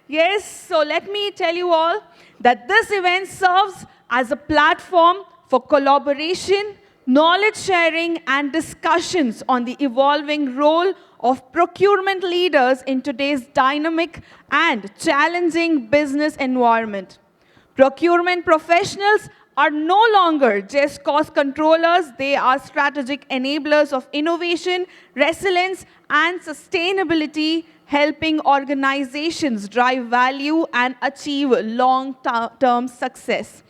Yes, so let me tell you all that this event serves as a platform for collaboration, knowledge sharing, and discussions on the evolving role of procurement leaders in today's dynamic and challenging business environment. Procurement professionals are no longer just cost controllers, they are strategic enablers of innovation, resilience, and sustainability, helping organizations drive value and achieve long-term success.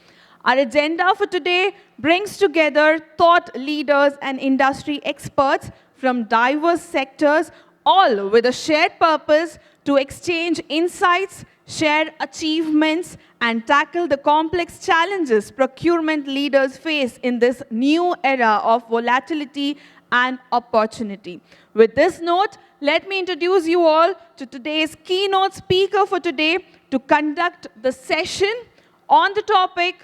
Our agenda for today brings together thought leaders and industry experts from diverse sectors, all with a shared purpose to exchange insights, share achievements, and tackle the complex challenges procurement leaders face in this new era of volatility and opportunity. With this note, let me introduce you all to today's keynote speaker for today to conduct the session on the topic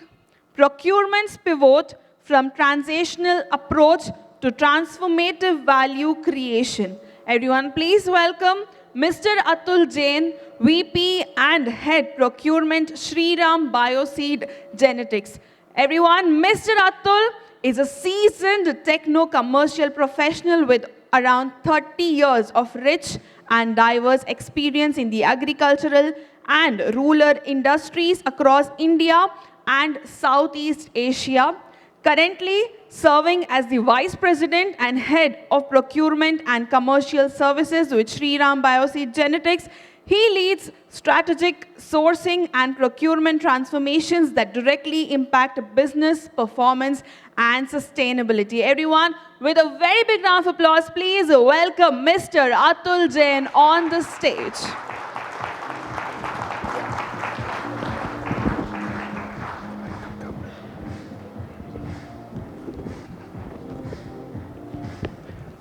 Procurement's Pivot from Transactional Approach to Transformative Value Creation. Everyone, please welcome Mr. Atul Jain, VP and Head Procurement, Shriram Bioseed Genetics. Everyone, Mr. Atul is a seasoned techno-commercial professional with around 30 years of rich and diverse experience in the agricultural and rural industries across India and Southeast Asia. Currently serving as the Vice President and Head of Procurement and Commercial Services with Shriram Bioseed Genetics, he leads strategic sourcing and procurement transformations that directly impact business performance and sustainability. Everyone, with a very big round of applause, please welcome Mr. Atul Jain on the stage.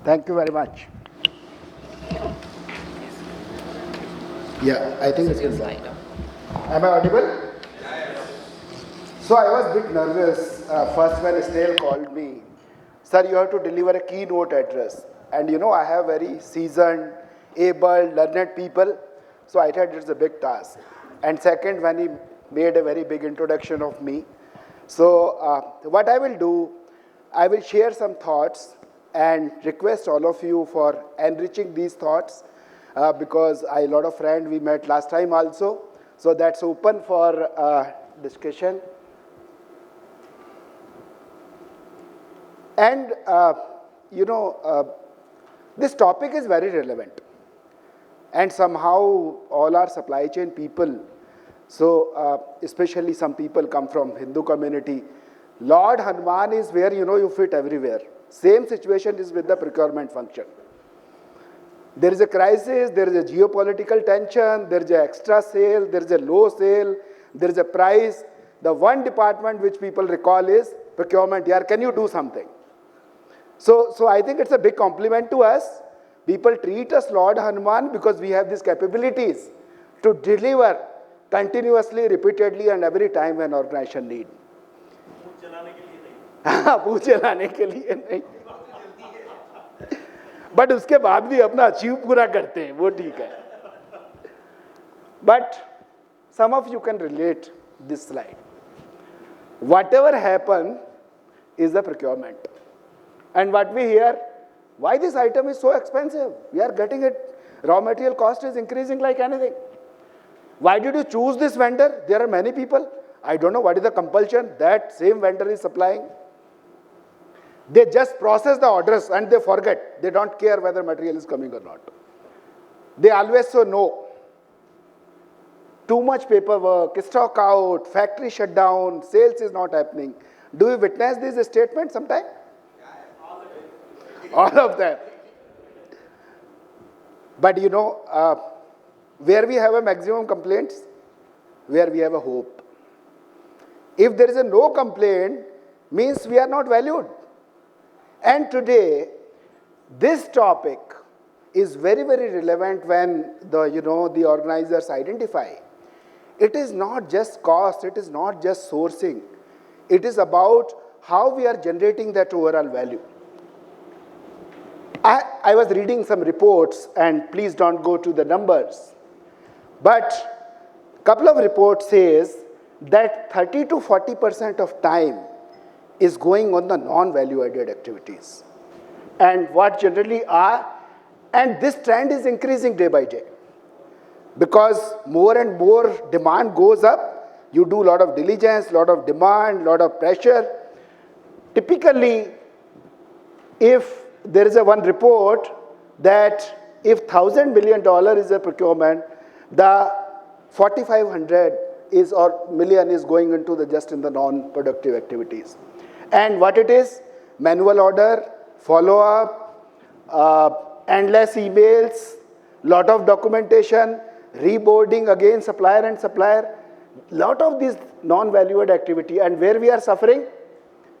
Thank you very much. Yeah, I think it's your slide. Am I audible? So I was a bit nervous first when Snail called me. Sir, you have to deliver a keynote address. And you know, I have very seasoned, able, learned people. So I thought it's a big task. And second, when he made a very big introduction of me. So what I will do, I will share some thoughts and request all of you for enriching these thoughts because a lot of friends we met last time also. So that's open for discussion. And, this topic is very relevant. And somehow all our supply chain people, so especially some people come from Hindu community, Lord Hanuman is where, you fit everywhere. Same situation is with the procurement function. There is a crisis, there is a geopolitical tension, there is an extra sale, there is a low sale, there is a price. The one department which people recall is procurement. Yeah, can you do something? So I think it's a big compliment to us. People treat us Lord Hanuman because we have these capabilities to deliver continuously, repeatedly, and every time an organization needs. पूछ चलाने के लिए नहीं but उसके बाद भी अपना achieve पूरा करते हैं वो ठीक है but some of you can relate this slide. Whatever happen is the procurement. And what we hear, why this item is so expensive? We are getting it, raw material cost is increasing like anything. Why did you choose this vendor? There are many people. I don't know what is the compulsion. That same vendor is supplying. They just process the orders and they forget. They don't care whether material is coming or not. They always say no. Too much paperwork, stock out, factory shut down, sales is not happening. Do you witness these statements sometime? All of them. But where we have a maximum complaints, where we have a hope. If there is a no complaint, means we are not valued. And today, this topic is very, very relevant when the organizers identify. It is not just cost, it is not just sourcing. It is about how we are generating that overall value. I was reading some reports, and please don't go to the numbers. But Couple of reports says that 30 to 40% of time is going on the non-value added activities. And what generally are, and this trend is increasing day by day. Because more and more demand goes up, you do a lot of diligence, lot of demand, lot of pressure. Typically, if there is a one report that if $1,000 million is a procurement, the 4,500 is or million is going into the just in the non-productive activities. And what it is? Manual order, follow-up, endless emails, lot of documentation, reboarding again supplier and supplier, lot of these non-valued activity. And where we are suffering?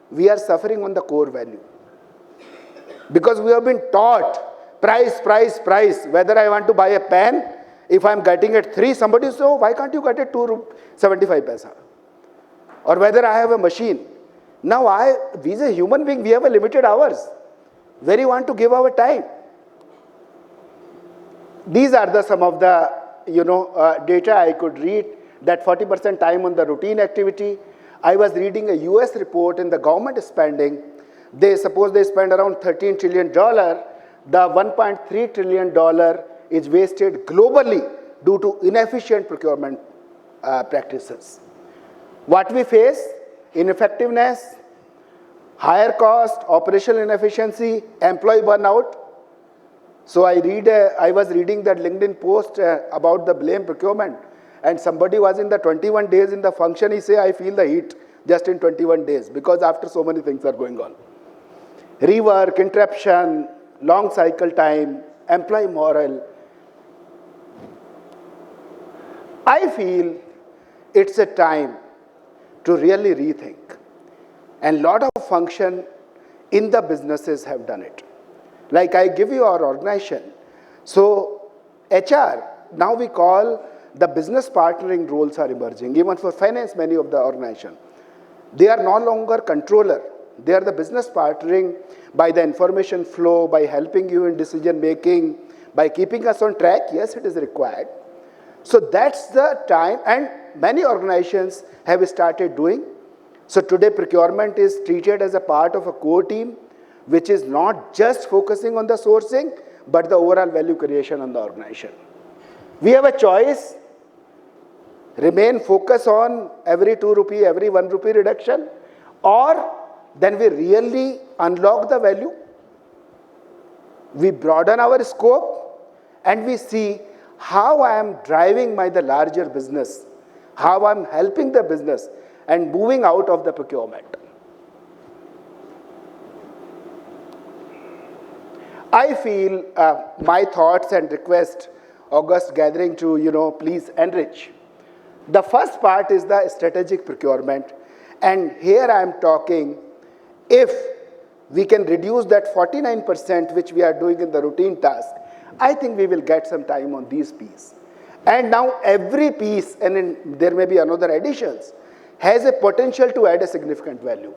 We are suffering on the core value. Because we have been taught price, price, price. Whether I want to buy a pen, if I'm getting it 3, somebody says, oh, why can't you get it 2.75 paisa? Or whether I have a machine. Now we as a human being, we have a limited hours. Where you want to give our time? These are some of the data I could read, that 40% time on the routine activity. I was reading a US report in the government spending. Suppose they spend around $13 trillion, the $1.3 trillion is wasted globally due to inefficient procurement practices. What we face? Ineffectiveness, higher cost, operational inefficiency, employee burnout. So I was reading that LinkedIn post about the blame procurement, and somebody was in the 21 days in the function, he say, I feel the heat just in 21 days because after so many things are going on. Rework, interruption, long cycle time, employee morale. I feel it's a time to really rethink. And lot of function in the businesses have done it. Like I give you our organization. So HR, now we call the business partnering roles are emerging. Even for finance, many of the organization. They are no longer controller. They are the business partnering by the information flow, by helping you in decision making, by keeping us on track. Yes, it is required. So that's the time, and many organizations have started doing. So today procurement is treated as a part of a core team, which is not just focusing on the sourcing, but the overall value creation on the organization. We have a choice, remain focused on every 2 rupee, every 1 rupee reduction, or then we really unlock the value, we broaden our scope, and we see how I am driving the larger business, how I'm helping the business, and moving out of the procurement. I feel my thoughts and request, August gathering to, please enrich. The first part is the strategic procurement. And here I am talking, if we can reduce that 49% which we are doing in the routine task, I think we will get some time on these pieces. And now every piece, and there may be another additions, has a potential to add a significant value.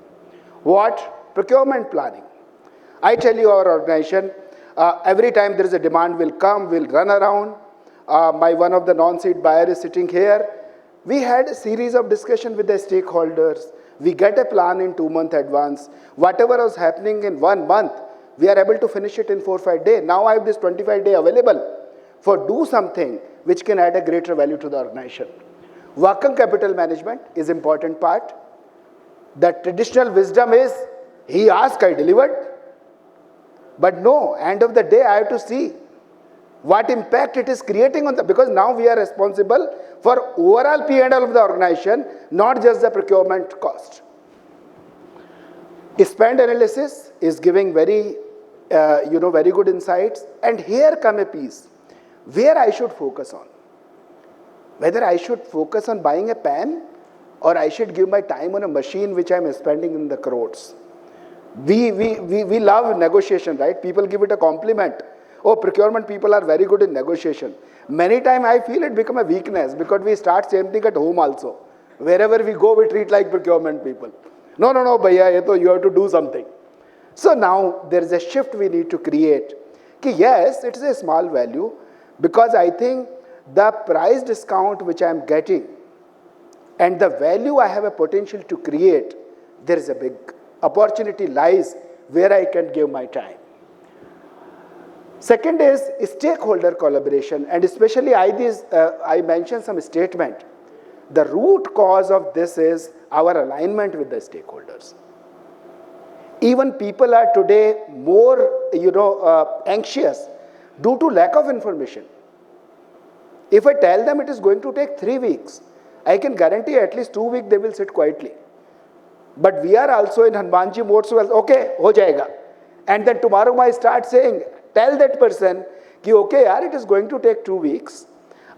What? Procurement planning. I tell you our organization, every time there is a demand will come, we'll run around. One of the non-seed buyer is sitting here. We had a series of discussion with the stakeholders. We get a plan in 2 months advance. Whatever was happening in 1 month, we are able to finish it in 4 or 5 days. Now I have this 25 days available for do something which can add a greater value to the organization. Working capital management is important part. The traditional wisdom is, he asked, I delivered. But no, end of the day, I have to see what impact it is creating on because now we are responsible for overall P&L of the organization, not just the procurement cost. Spend analysis is giving very good insights. And here come a piece where I should focus on. Whether I should focus on buying a pen or I should give my time on a machine which I am spending in the crores. We love negotiation, right? People give it a compliment. Oh, procurement people are very good in negotiation. Many times I feel it become a weakness because we start same thing at home also. Wherever we go, we treat like procurement people. No, bhaiya, you have to do something. So now there is a shift we need to create. Yes, it is a small value because I think the price discount which I am getting and the value I have a potential to create, there is a big opportunity lies where I can give my time. Second is stakeholder collaboration, and especially I mentioned some statement. The root cause of this is our alignment with the stakeholders. Even people are today more, anxious due to lack of information. If I tell them it is going to take 3 weeks, I can guarantee at least 2 weeks they will sit quietly. But we are also in Hanumanji mode, so okay, ho jayega. And then tomorrow I start saying, tell that person, ki okay, yaar, it is going to take 2 weeks.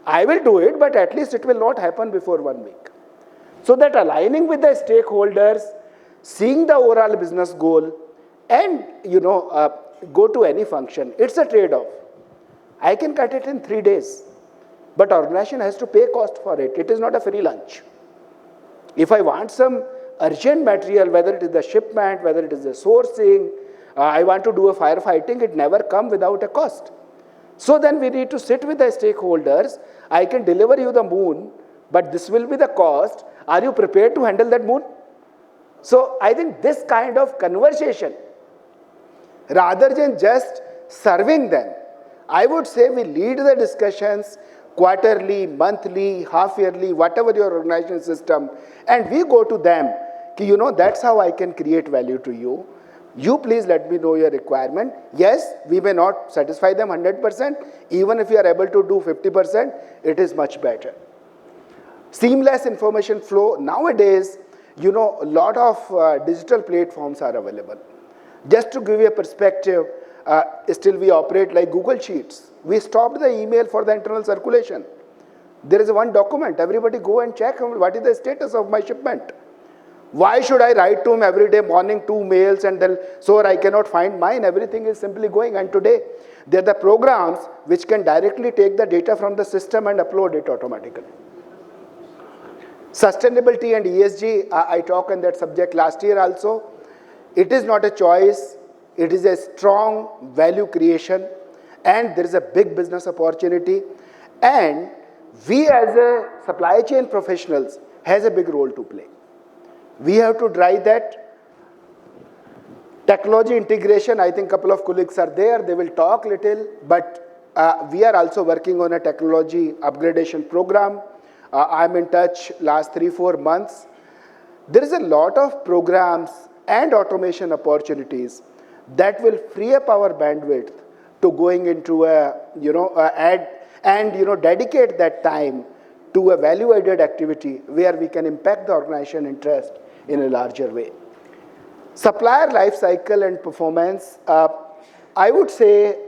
I will do it, but at least it will not happen before 1 week. So that aligning with the stakeholders, seeing the overall business goal, and go to any function, it's a trade-off. I can cut it in 3 days, but organization has to pay cost for it. It is not a free lunch. If I want some urgent material, whether it is the shipment, whether it is the sourcing, I want to do a firefighting, it never comes without a cost. So then we need to sit with the stakeholders. I can deliver you the moon, but this will be the cost. Are you prepared to handle that moon? So I think this kind of conversation, rather than just serving them, I would say we lead the discussions quarterly, monthly, half-yearly, whatever your organization system, and we go to them, that's how I can create value to you. You please let me know your requirement. Yes, we may not satisfy them 100%. Even if you are able to do 50%, it is much better. Seamless information flow. Nowadays, a lot of digital platforms are available. Just to give you a perspective, still we operate like Google Sheets. We stopped the email for the internal circulation. There is one document. Everybody go and check what is the status of my shipment. Why should I write to him every day morning 2 mails and then so I cannot find mine? Everything is simply going. And today, there are the programs which can directly take the data from the system and upload it automatically. Sustainability and ESG, I talked on that subject last year also. It is not a choice. It is a strong value creation, and there is a big business opportunity. And we as a supply chain professionals has a big role to play. We have to drive that. Technology integration, I think a couple of colleagues are there. They will talk little, but we are also working on a technology upgradation program. I'm in touch last 3-4 months. There is a lot of programs and automation opportunities that will free up our bandwidth to going into dedicate that time to a value-added activity where we can impact the organization interest in a larger way. Supplier life cycle and performance, I would say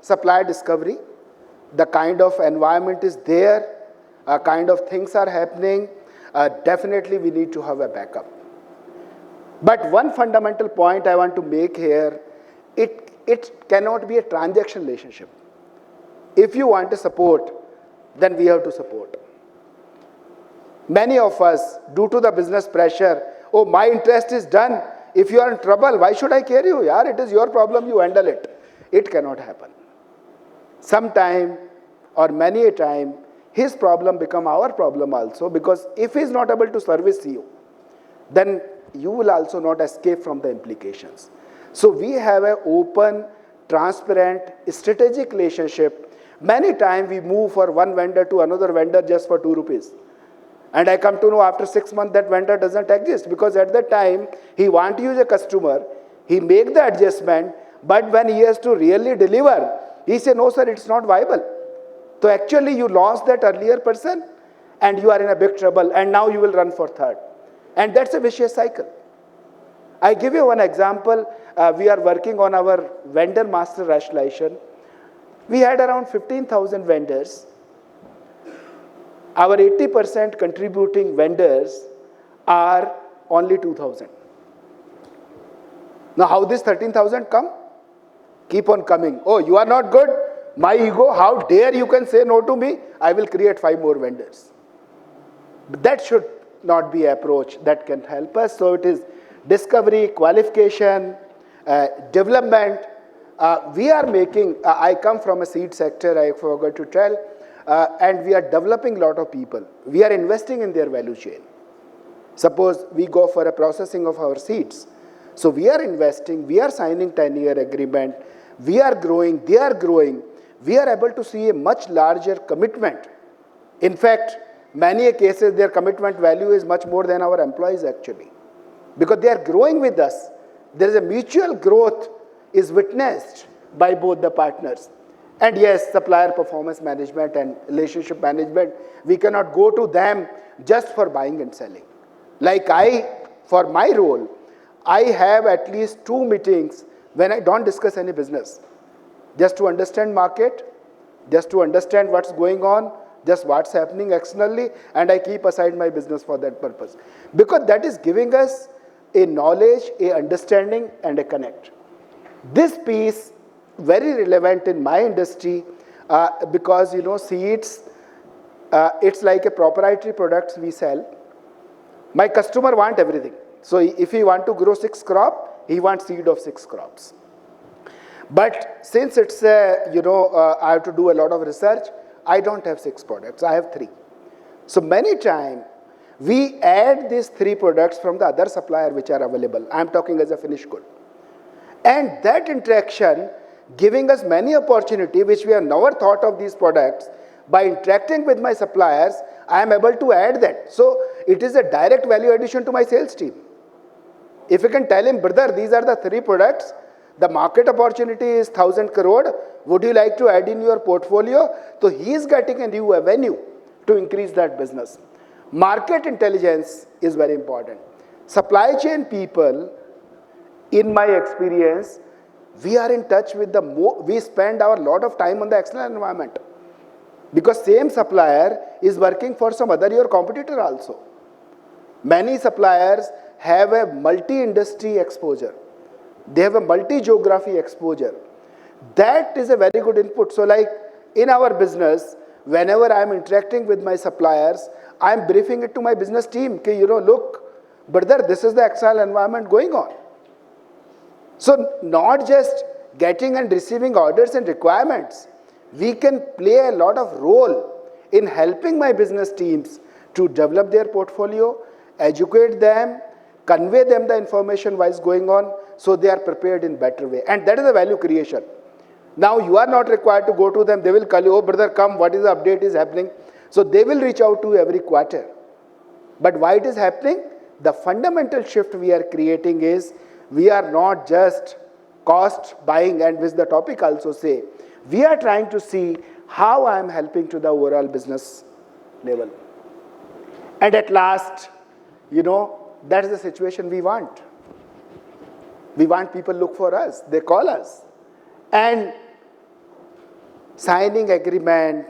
supplier discovery, the kind of environment is there, kind of things are happening, definitely we need to have a backup. But one fundamental point I want to make here, it cannot be a transaction relationship. If you want to support, then we have to support. Many of us, due to the business pressure, oh, my interest is done. If you are in trouble, why should I care you? Yaar, it is your problem, you handle it. It cannot happen. Sometime or many a time, his problem become our problem also, because if he is not able to service you, then you will also not escape from the implications. So we have an open, transparent, strategic relationship. Many times we move for one vendor to another vendor just for 2 rupees. And I come to know after 6 months that vendor doesn't exist, because at that time he want to use a customer, he make the adjustment, but when he has to really deliver, he say, no sir, it's not viable. So actually you lost that earlier person and you are in a big trouble, and now you will run for third. And that's a vicious cycle. I give you one example. We are working on our vendor master rationalization. We had around 15,000 vendors. Our 80% contributing vendors are only 2,000. Now how this 13,000 come? Keep on coming. Oh, you are not good? My ego, how dare you can say no to me? I will create 5 more vendors. But that should not be an approach that can help us. So it is discovery, qualification, development. We are making, I come from a seed sector, I forgot to tell. and we are developing a lot of people. We are investing in their value chain. Suppose we go for a processing of our seeds. So we are investing, we are signing 10-year agreement, we are growing, they are growing. We are able to see a much larger commitment. In fact, many cases their commitment value is much more than our employees actually. Because they are growing with us. There is a mutual growth is witnessed by both the partners. And yes, supplier performance management and relationship management, we cannot go to them just for buying and selling. Like for my role, I have at least 2 meetings when I don't discuss any business. Just to understand market, just to understand what's going on, just what's happening externally, and I keep aside my business for that purpose. Because that is giving us a knowledge, a understanding, and a connect. This piece, very relevant in my industry, because seeds, it's like a proprietary products we sell. My customer want everything. So if he want to grow 6 crop, he wants seed of 6 crops. But since it's I have to do a lot of research, I don't have 6 products, I have 3. So many times, we add these 3 products from the other supplier which are available. I'm talking as a finished good. And that interaction giving us many opportunity which we have never thought of these products. By interacting with my suppliers, I am able to add that. So it is a direct value addition to my sales team. If you can tell him, brother, these are the 3 products, the market opportunity is 1,000 crore, would you like to add in your portfolio? So he is getting a new avenue to increase that business. Market intelligence is very important. Supply chain people, in my experience, we are in touch with we spend our lot of time on the external environment. Because same supplier is working for some other your competitor also. Many suppliers have a multi-industry exposure. They have a multi-geography exposure. That is a very good input. So like in our business, whenever I am interacting with my suppliers, I am briefing it to my business team. Okay, look, brother, this is the external environment going on. So not just getting and receiving orders and requirements, we can play a lot of role in helping my business teams to develop their portfolio, educate them, convey them the information what is going on, so they are prepared in better way. And that is the value creation. Now you are not required to go to them. They will call you, oh brother, come, what is the update is happening? So they will reach out to you every quarter. But why it is happening? The fundamental shift we are creating is, we are not just cost buying, and which the topic also say, we are trying to see how I am helping to the overall business level. And at last, that is the situation we want. We want people look for us, they call us. And signing agreement,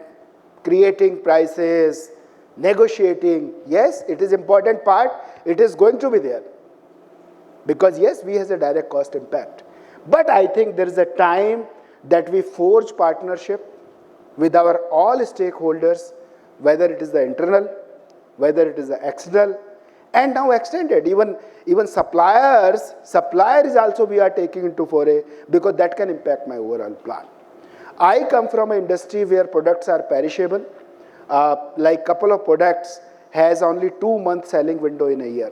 creating prices, negotiating, yes, it is important part, it is going to be there. Because yes, we has a direct cost impact. But I think there is a time that we forge partnership with our all stakeholders, whether it is the internal, whether it is the external, and now extended. Even supplier is also we are taking into foray, because that can impact my overall plan. I come from an industry where products are perishable. Like couple of products has only 2 months selling window in a year.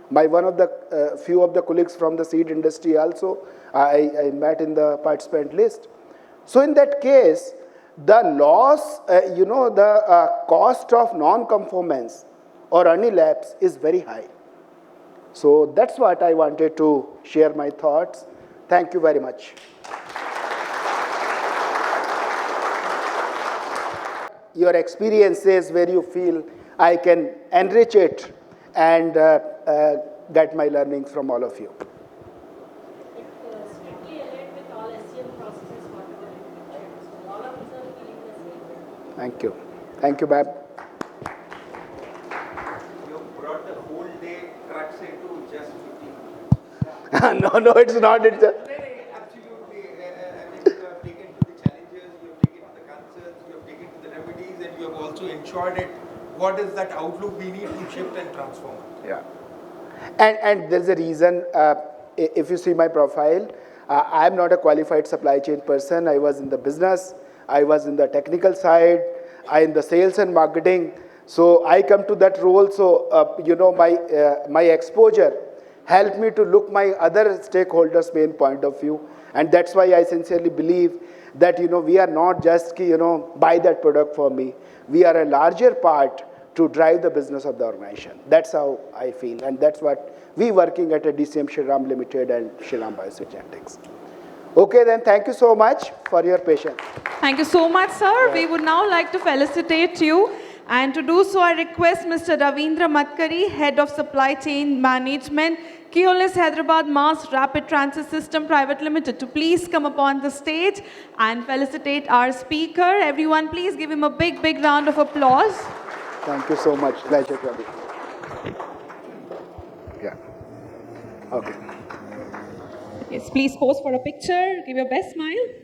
One of the few of the colleagues from the seed industry also, I met in the participant list. So in that case, the loss, the cost of non-conformance or any lapse is very high. So that's what I wanted to share my thoughts. Thank you very much. Your experiences where you feel I can enrich it and get my learnings from all of you. Strictly aligned with all SCM processes, whatever you mentioned. So all of us are feeling the same way. Thank you. Thank you, ma'am. You brought the whole day crux into just 15. No, it's not. It's Absolutely. I mean, you have taken to the challenges, you have taken to the concerns, you have taken to the remedies, and you have also ensured it. What is that outlook we need to shift and transform? Yeah. And there's a reason, if you see my profile, I'm not a qualified supply chain person. I was in the business, I was in the technical side, in the sales and marketing. So I come to that role. So my exposure helped me to look my other stakeholders' main point of view, and that's why I sincerely believe that we are not just buy that product for me. We are a larger part to drive the business of the organization. That's how I feel, and that's what we working at a DCM Shriram Limited and Shriram Bioseed. Okay, then thank you so much for your patience. Thank you so much, sir. We would now like to felicitate you. And to do so, I request Mr. Ravindra Matkari, Head of Supply Chain Management, Keolis Hyderabad Mass Rapid Transit System Private Limited, to please come upon the stage and felicitate our speaker. Everyone, please give him a big, big round of applause. Thank you so much. Pleasure, Ravi. Yeah. Okay. Yes, please pose for a picture. Give your best smile.